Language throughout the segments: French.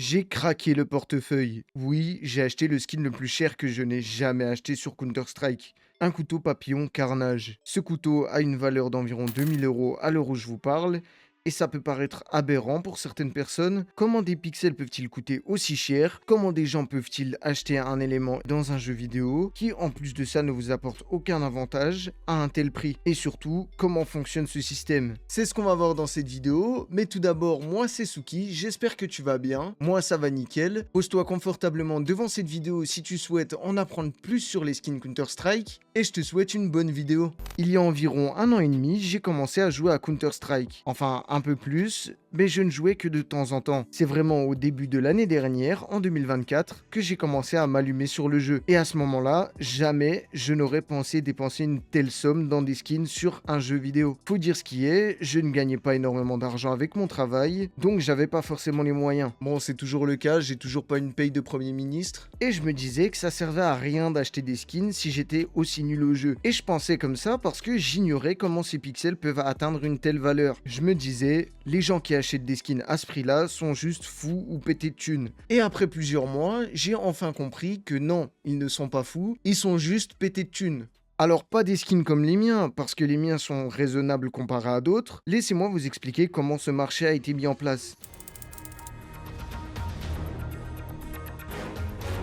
J'ai craqué le portefeuille. Oui, j'ai acheté le skin le plus cher que je n'ai jamais acheté sur Counter-Strike. Un couteau papillon Carnage. Ce couteau a une valeur d'environ 2000 € à l'heure où je vous parle. Et ça peut paraître aberrant pour certaines personnes. Comment des pixels peuvent-ils coûter aussi cher? Comment des gens peuvent-ils acheter un élément dans un jeu vidéo qui, en plus de ça, ne vous apporte aucun avantage à un tel prix? Et surtout, comment fonctionne ce système? C'est ce qu'on va voir dans cette vidéo. Mais tout d'abord, moi c'est Suki, j'espère que tu vas bien. Moi ça va nickel. Pose-toi confortablement devant cette vidéo si tu souhaites en apprendre plus sur les skins Counter-Strike. Et je te souhaite une bonne vidéo. Il y a environ 1 an et demi, j'ai commencé à jouer à Counter-Strike. Enfin, un peu plus, mais je ne jouais que de temps en temps. C'est vraiment au début de l'année dernière, en 2024, que j'ai commencé à m'allumer sur le jeu. Et à ce moment-là, jamais je n'aurais pensé dépenser une telle somme dans des skins sur un jeu vidéo. Faut dire ce qui est, je ne gagnais pas énormément d'argent avec mon travail, donc j'avais pas forcément les moyens. Bon, c'est toujours le cas, j'ai toujours pas une paye de Premier ministre. Et je me disais que ça servait à rien d'acheter des skins si j'étais aussi nul au jeu. Et je pensais comme ça parce que j'ignorais comment ces pixels peuvent atteindre une telle valeur. Je me disais, les gens qui achètent des skins à ce prix-là sont juste fous ou pétés de thunes. Et après plusieurs mois, j'ai enfin compris que non, ils ne sont pas fous, ils sont juste pétés de thunes. Alors pas des skins comme les miens, parce que les miens sont raisonnables comparés à d'autres. Laissez-moi vous expliquer comment ce marché a été mis en place.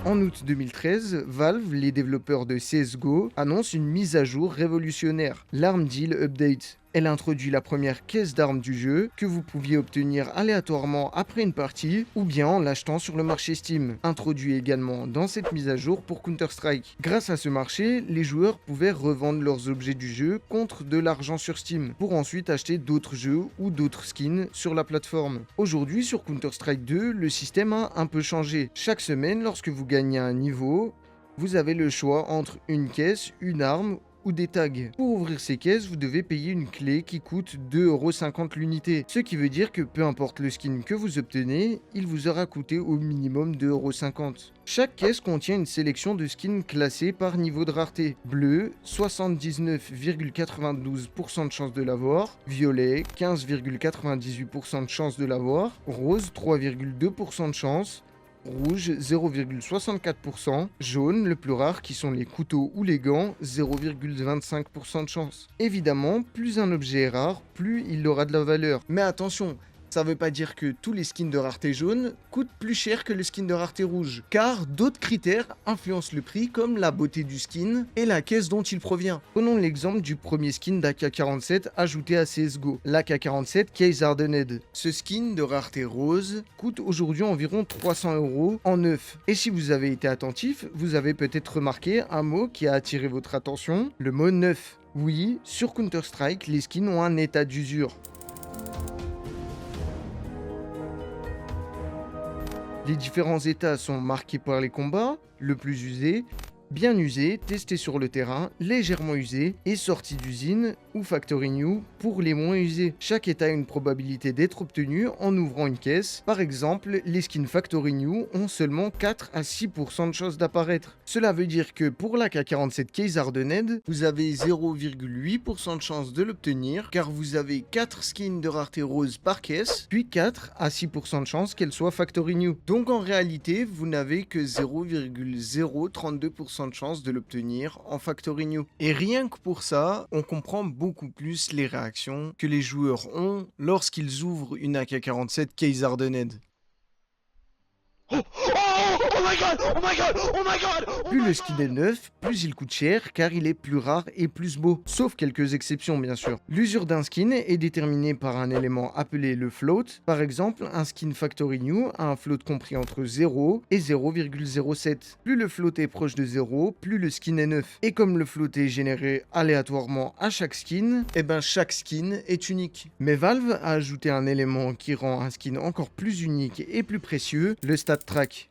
En août 2013, Valve, les développeurs de CSGO, annoncent une mise à jour révolutionnaire, l'Arm Deal Update. Elle introduit la première caisse d'armes du jeu que vous pouviez obtenir aléatoirement après une partie ou bien en l'achetant sur le marché Steam, introduit également dans cette mise à jour pour Counter-Strike. Grâce à ce marché, les joueurs pouvaient revendre leurs objets du jeu contre de l'argent sur Steam pour ensuite acheter d'autres jeux ou d'autres skins sur la plateforme. Aujourd'hui sur Counter-Strike 2, le système a un peu changé. Chaque semaine, lorsque vous gagnez un niveau, vous avez le choix entre une caisse, une arme ou des tags. Pour ouvrir ces caisses, vous devez payer une clé qui coûte 2,50 € l'unité. Ce qui veut dire que peu importe le skin que vous obtenez, il vous aura coûté au minimum 2,50 €. Chaque caisse contient une sélection de skins classés par niveau de rareté. Bleu, 79,92% de chance de l'avoir. Violet, 15,98% de chance de l'avoir. Rose, 3,2% de chance. Rouge, 0,64%. Jaune, le plus rare, qui sont les couteaux ou les gants, 0,25% de chance. Évidemment, plus un objet est rare, plus il aura de la valeur. Mais attention, ça veut pas dire que tous les skins de rareté jaune coûtent plus cher que le skin de rareté rouge, car d'autres critères influencent le prix comme la beauté du skin et la caisse dont il provient. Prenons l'exemple du premier skin d'AK-47 ajouté à CSGO, l'AK-47 Case Hardened. Ce skin de rareté rose coûte aujourd'hui environ 300 € en neuf. Et si vous avez été attentif, vous avez peut-être remarqué un mot qui a attiré votre attention, le mot neuf. Oui, sur Counter-Strike, les skins ont un état d'usure. Les différents états sont marqués par les combats, le plus usé, bien usé, testé sur le terrain, légèrement usé et sorti d'usine ou factory new pour les moins usés. Chaque état a une probabilité d'être obtenu en ouvrant une caisse. Par exemple, les skins factory new ont seulement 4 à 6% de chances d'apparaître. Cela veut dire que pour la K47 Case Hardened, vous avez 0,8% de chance de l'obtenir car vous avez 4 skins de rareté rose par caisse, puis 4 à 6% de chance qu'elle soit factory new. Donc en réalité, vous n'avez que 0,032% de chance de l'obtenir en factory new. Et rien que pour ça, on comprend beaucoup plus les réactions que les joueurs ont lorsqu'ils ouvrent une AK-47 Case Hardened. Oh, oh my god! Oh my god! Oh my god! Plus le skin est neuf, plus il coûte cher car il est plus rare et plus beau. Sauf quelques exceptions bien sûr. L'usure d'un skin est déterminée par un élément appelé le float. Par exemple, un skin factory new a un float compris entre 0 et 0,07. Plus le float est proche de 0, plus le skin est neuf. Et comme le float est généré aléatoirement à chaque skin, chaque skin est unique. Mais Valve a ajouté un élément qui rend un skin encore plus unique et plus précieux, le stat track.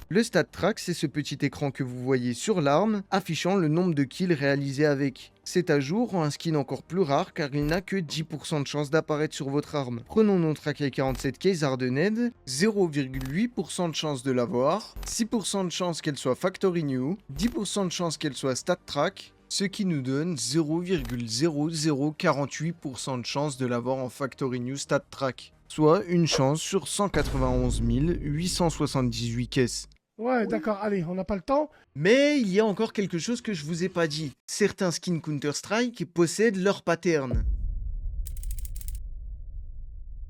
Le stat track, c'est ce petit écran que vous voyez sur l'arme, affichant le nombre de kills réalisés avec. Cet ajout rend un skin encore plus rare car il n'a que 10% de chance d'apparaître sur votre arme. Prenons notre AK-47 Case Hardened, 0,8% de chance de l'avoir, 6% de chance qu'elle soit factory new, 10% de chance qu'elle soit stat track, ce qui nous donne 0,0048% de chance de l'avoir en factory new stat track. soit une chance sur 191 878 caisses. Ouais, d'accord, allez, on n'a pas le temps. Mais il y a encore quelque chose que je vous ai pas dit. Certains skins Counter-Strike possèdent leur pattern.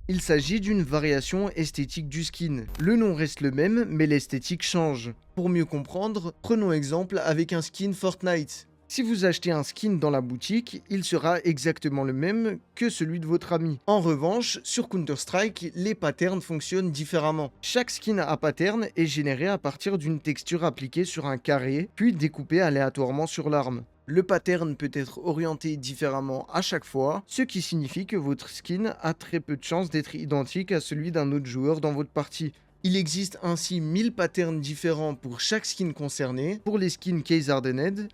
Il s'agit d'une variation esthétique du skin. Le nom reste le même, mais l'esthétique change. Pour mieux comprendre, prenons exemple avec un skin Fortnite. Si vous achetez un skin dans la boutique, il sera exactement le même que celui de votre ami. En revanche, sur Counter-Strike, les patterns fonctionnent différemment. Chaque skin à pattern est généré à partir d'une texture appliquée sur un carré, puis découpée aléatoirement sur l'arme. Le pattern peut être orienté différemment à chaque fois, ce qui signifie que votre skin a très peu de chances d'être identique à celui d'un autre joueur dans votre partie. Il existe ainsi 1000 patterns différents pour chaque skin concerné. Pour les skins Case Hardened,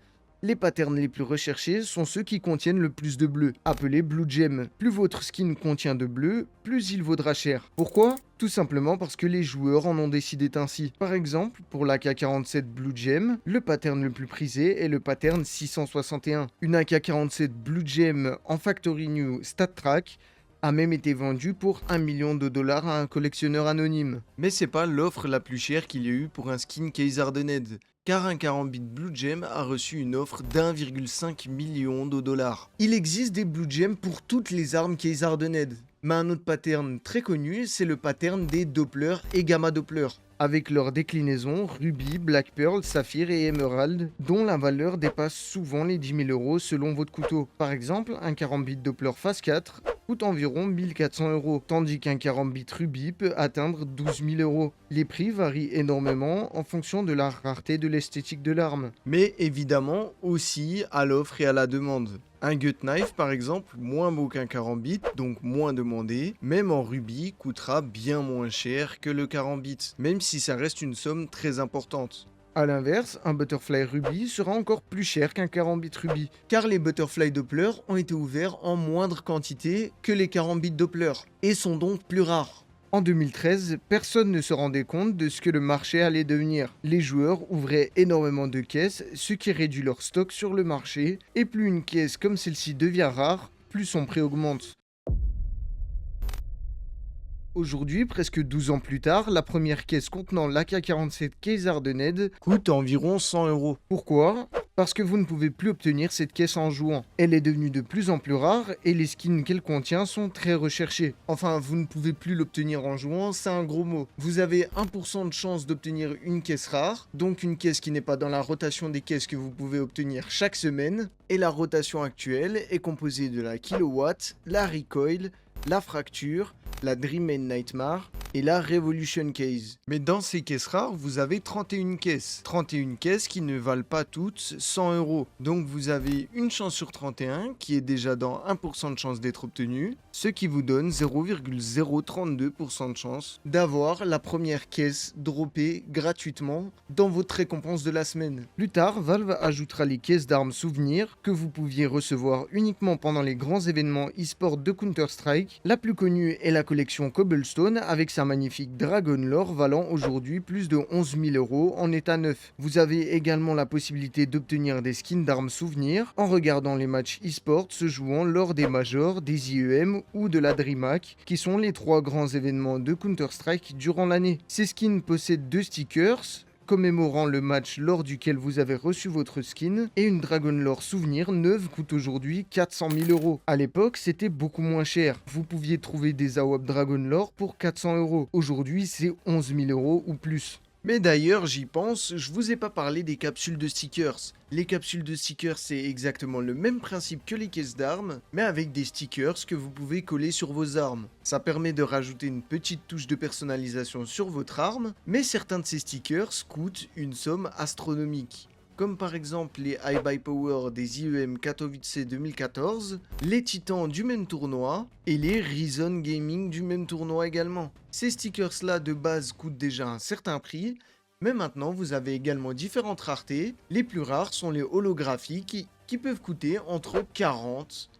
les patterns les plus recherchés sont ceux qui contiennent le plus de bleu, appelés Blue Gem. Plus votre skin contient de bleu, plus il vaudra cher. Pourquoi ? Tout simplement parce que les joueurs en ont décidé ainsi. Par exemple, pour l'AK-47 Blue Gem, le pattern le plus prisé est le pattern 661. Une AK-47 Blue Gem en Factory New StatTrack a même été vendue pour $1 million à un collectionneur anonyme. Mais c'est pas l'offre la plus chère qu'il y a eu pour un skin Case Hardened, car un Karambit Blue Gem a reçu une offre d'1,5 million de dollars. Il existe des Blue Gems pour toutes les armes Case Hardened, mais un autre pattern très connu, c'est le pattern des Doppler et Gamma Doppler, avec leurs déclinaisons Ruby, Black Pearl, Saphir et Emerald, dont la valeur dépasse souvent les 10 000 € selon votre couteau. Par exemple, un Karambit Doppler Phase 4 coûte environ 1400 €, tandis qu'un Karambit Ruby peut atteindre 12 000 €. Les prix varient énormément en fonction de la rareté de l'esthétique de l'arme, mais évidemment aussi à l'offre et à la demande. Un Gut Knife par exemple, moins beau qu'un Karambit, donc moins demandé, même en rubis, coûtera bien moins cher que le Karambit, même si ça reste une somme très importante. A l'inverse, un Butterfly Ruby sera encore plus cher qu'un Karambit Ruby, car les Butterfly Doppler ont été ouverts en moindre quantité que les Karambit Doppler, et sont donc plus rares. En 2013, personne ne se rendait compte de ce que le marché allait devenir. Les joueurs ouvraient énormément de caisses, ce qui réduit leur stock sur le marché, et plus une caisse comme celle-ci devient rare, plus son prix augmente. Aujourd'hui, presque 12 ans plus tard, la première caisse contenant l'AK-47 Case Hardened coûte environ 100 €. Pourquoi ? Parce que vous ne pouvez plus obtenir cette caisse en jouant. Elle est devenue de plus en plus rare et les skins qu'elle contient sont très recherchés. Enfin, vous ne pouvez plus l'obtenir en jouant, c'est un gros mot. Vous avez 1% de chance d'obtenir une caisse rare, donc une caisse qui n'est pas dans la rotation des caisses que vous pouvez obtenir chaque semaine. Et la rotation actuelle est composée de la Kilowatt, la Recoil, la Fracture, la Dream Main Nightmare et la Revolution Case. Mais dans ces caisses rares, vous avez 31 caisses. 31 caisses qui ne valent pas toutes 100 €. Donc vous avez une chance sur 31 qui est déjà dans 1% de chance d'être obtenue, ce qui vous donne 0,032% de chance d'avoir la première caisse droppée gratuitement dans votre récompense de la semaine. Plus tard, Valve ajoutera les caisses d'armes souvenirs que vous pouviez recevoir uniquement pendant les grands événements e-sport de Counter-Strike. La plus connue est la collection Cobblestone avec sa magnifique Dragon Lore valant aujourd'hui plus de 11 000 € en état neuf. Vous avez également la possibilité d'obtenir des skins d'armes souvenirs en regardant les matchs e-sport se jouant lors des Majors, des IEM ou de la DreamHack, qui sont les 3 grands événements de Counter-Strike durant l'année. Ces skins possèdent 2 stickers commémorant le match lors duquel vous avez reçu votre skin, et une Dragon Lore souvenir neuve coûte aujourd'hui 400 000 €. À l'époque, c'était beaucoup moins cher. Vous pouviez trouver des AWP Dragon Lore pour 400 €. Aujourd'hui, c'est 11 000 € ou plus. Mais d'ailleurs, j'y pense, je vous ai pas parlé des capsules de stickers. Les capsules de stickers, c'est exactement le même principe que les caisses d'armes, mais avec des stickers que vous pouvez coller sur vos armes. Ça permet de rajouter une petite touche de personnalisation sur votre arme, mais certains de ces stickers coûtent une somme astronomique. Comme par exemple les High Buy Power des IEM Katowice 2014, les Titans du même tournoi et les Reason Gaming du même tournoi également. Ces stickers là de base coûtent déjà un certain prix, mais maintenant vous avez également différentes raretés. Les plus rares sont les holographiques qui peuvent coûter entre 40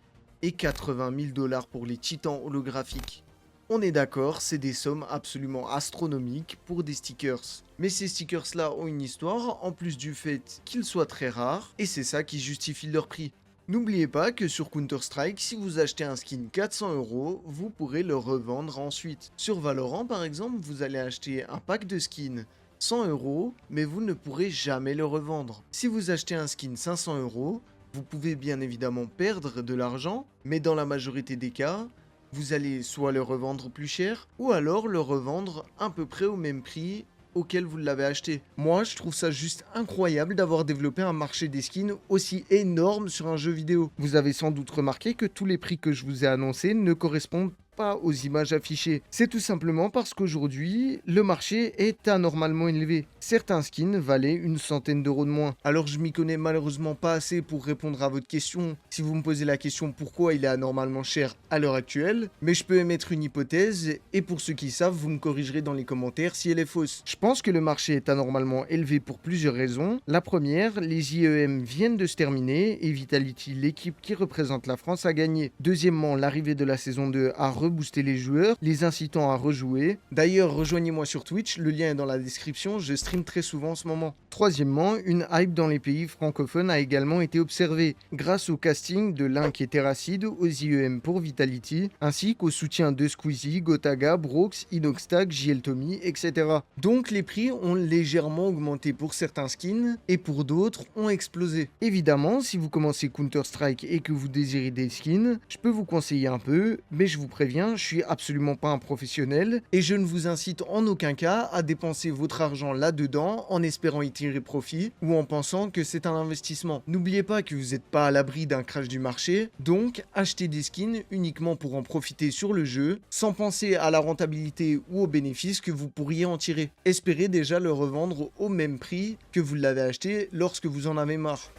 et 80 000 $ pour les Titans holographiques. On est d'accord, c'est des sommes absolument astronomiques pour des stickers. Mais ces stickers-là ont une histoire, en plus du fait qu'ils soient très rares, et c'est ça qui justifie leur prix. N'oubliez pas que sur Counter-Strike, si vous achetez un skin 400 €, vous pourrez le revendre ensuite. Sur Valorant par exemple, vous allez acheter un pack de skins 100 €, mais vous ne pourrez jamais le revendre. Si vous achetez un skin 500 €, vous pouvez bien évidemment perdre de l'argent, mais dans la majorité des cas, vous allez soit le revendre plus cher, ou alors le revendre à peu près au même prix auquel vous l'avez acheté. Moi, je trouve ça juste incroyable d'avoir développé un marché des skins aussi énorme sur un jeu vidéo. Vous avez sans doute remarqué que tous les prix que je vous ai annoncés ne correspondent pas aux images affichées. C'est tout simplement parce qu'aujourd'hui, le marché est anormalement élevé. Certains skins valaient une centaine d'euros de moins. Alors je m'y connais malheureusement pas assez pour répondre à votre question, si vous me posez la question pourquoi il est anormalement cher à l'heure actuelle, mais je peux émettre une hypothèse, et pour ceux qui savent, vous me corrigerez dans les commentaires si elle est fausse. Je pense que le marché est anormalement élevé pour plusieurs raisons. La première, les IEM viennent de se terminer, et Vitality, l'équipe qui représente la France, a gagné. Deuxièmement, l'arrivée de la saison 2 a rebooster les joueurs, les incitant à rejouer. D'ailleurs, rejoignez-moi sur Twitch, le lien est dans la description, je stream très souvent en ce moment. Troisièmement, une hype dans les pays francophones a également été observée, grâce au casting de Link et Terracid aux IEM pour Vitality, ainsi qu'au soutien de Squeezie, Gotaga, Brox, Inoxtag, JL Tommy, etc. Donc les prix ont légèrement augmenté pour certains skins, et pour d'autres ont explosé. Évidemment, si vous commencez Counter-Strike et que vous désirez des skins, je peux vous conseiller un peu, mais je vous préviens, je suis absolument pas un professionnel et je ne vous incite en aucun cas à dépenser votre argent là-dedans en espérant y tirer profit ou en pensant que c'est un investissement. N'oubliez pas que vous n'êtes pas à l'abri d'un crash du marché, donc achetez des skins uniquement pour en profiter sur le jeu, sans penser à la rentabilité ou aux bénéfices que vous pourriez en tirer. Espérez déjà le revendre au même prix que vous l'avez acheté lorsque vous en avez marre.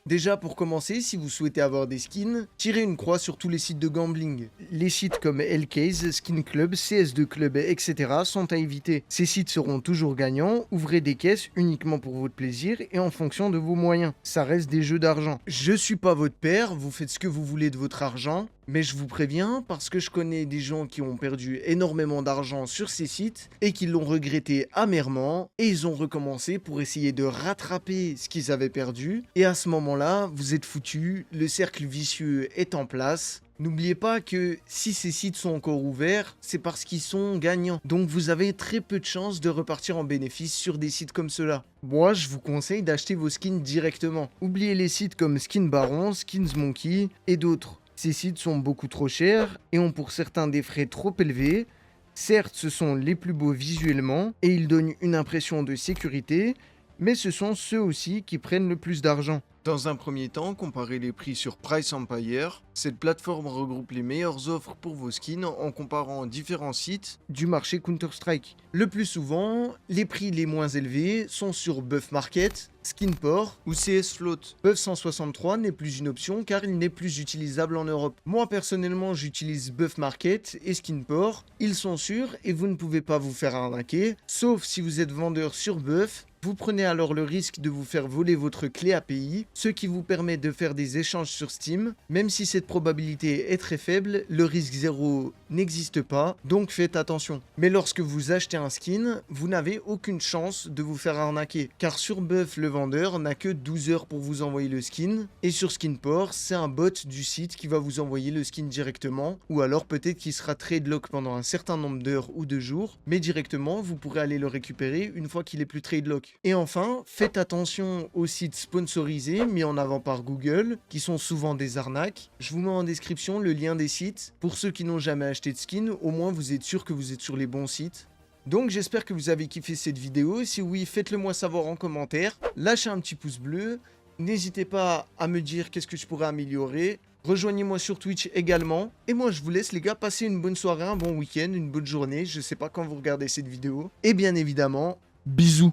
Déjà pour commencer, si vous souhaitez avoir des skins, tirez une croix sur tous les sites de gambling. Les sites comme Hellcase, Skin Club, CS2 Club, etc. sont à éviter. Ces sites seront toujours gagnants, ouvrez des caisses uniquement pour votre plaisir et en fonction de vos moyens. Ça reste des jeux d'argent. Je suis pas votre père, vous faites ce que vous voulez de votre argent, mais je vous préviens parce que je connais des gens qui ont perdu énormément d'argent sur ces sites et qui l'ont regretté amèrement et ils ont recommencé pour essayer de rattraper ce qu'ils avaient perdu et à ce moment-là, vous êtes foutus, le cercle vicieux est en place. N'oubliez pas que si ces sites sont encore ouverts, c'est parce qu'ils sont gagnants. Donc vous avez très peu de chances de repartir en bénéfice sur des sites comme cela. Moi, je vous conseille d'acheter vos skins directement. Oubliez les sites comme Skin Baron, Skins Monkey et d'autres. Ces sites sont beaucoup trop chers et ont pour certains des frais trop élevés. Certes, ce sont les plus beaux visuellement et ils donnent une impression de sécurité, mais ce sont ceux aussi qui prennent le plus d'argent. Dans un premier temps, comparez les prix sur Price Empire. Cette plateforme regroupe les meilleures offres pour vos skins en comparant différents sites du marché Counter-Strike. Le plus souvent, les prix les moins élevés sont sur Buff Market, Skinport ou CS Float. Buff 163 n'est plus une option car il n'est plus utilisable en Europe. Moi personnellement, j'utilise Buff Market et Skinport. Ils sont sûrs et vous ne pouvez pas vous faire arnaquer, sauf si vous êtes vendeur sur Buff. Vous prenez alors le risque de vous faire voler votre clé API, ce qui vous permet de faire des échanges sur Steam. Même si cette probabilité est très faible, le risque zéro n'existe pas, donc faites attention. Mais lorsque vous achetez un skin, vous n'avez aucune chance de vous faire arnaquer, car sur Buff, le vendeur n'a que 12 heures pour vous envoyer le skin, et sur Skinport, c'est un bot du site qui va vous envoyer le skin directement, ou alors peut-être qu'il sera tradelock pendant un certain nombre d'heures ou de jours, mais directement, vous pourrez aller le récupérer une fois qu'il est plus tradelock. Et enfin, faites attention aux sites sponsorisés mis en avant par Google, qui sont souvent des arnaques. Je vous mets en description le lien des sites. Pour ceux qui n'ont jamais acheté de skin, au moins vous êtes sûr que vous êtes sur les bons sites. Donc j'espère que vous avez kiffé cette vidéo. Si oui, faites-le moi savoir en commentaire. Lâchez un petit pouce bleu. N'hésitez pas à me dire qu'est-ce que je pourrais améliorer. Rejoignez-moi sur Twitch également. Et moi je vous laisse les gars, passer une bonne soirée, un bon week-end, une bonne journée. Je sais pas quand vous regardez cette vidéo. Et bien évidemment, bisous.